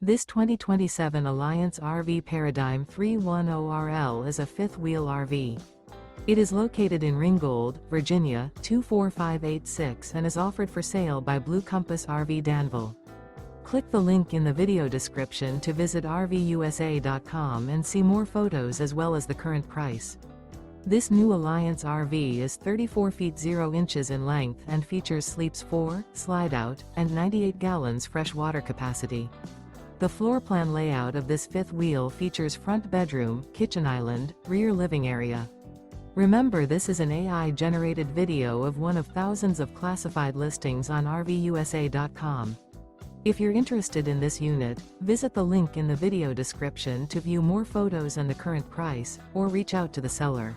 This 2027 Alliance RV Paradigm 310RL is a fifth-wheel RV. It is located in Ringgold, Virginia, 24586 and is offered for sale by Blue Compass RV Danville. Click the link in the video description to visit RVUSA.com and see more photos as well as the current price. This new Alliance RV is 34 feet 0 inches in length and features sleeps 4, slide-out, and 98 gallons fresh water capacity. The floor plan layout of this fifth wheel features front bedroom, kitchen island, rear living area. Remember, this is an AI-generated video of one of thousands of classified listings on RVUSA.com. If you're interested in this unit, visit the link in the video description to view more photos and the current price, or reach out to the seller.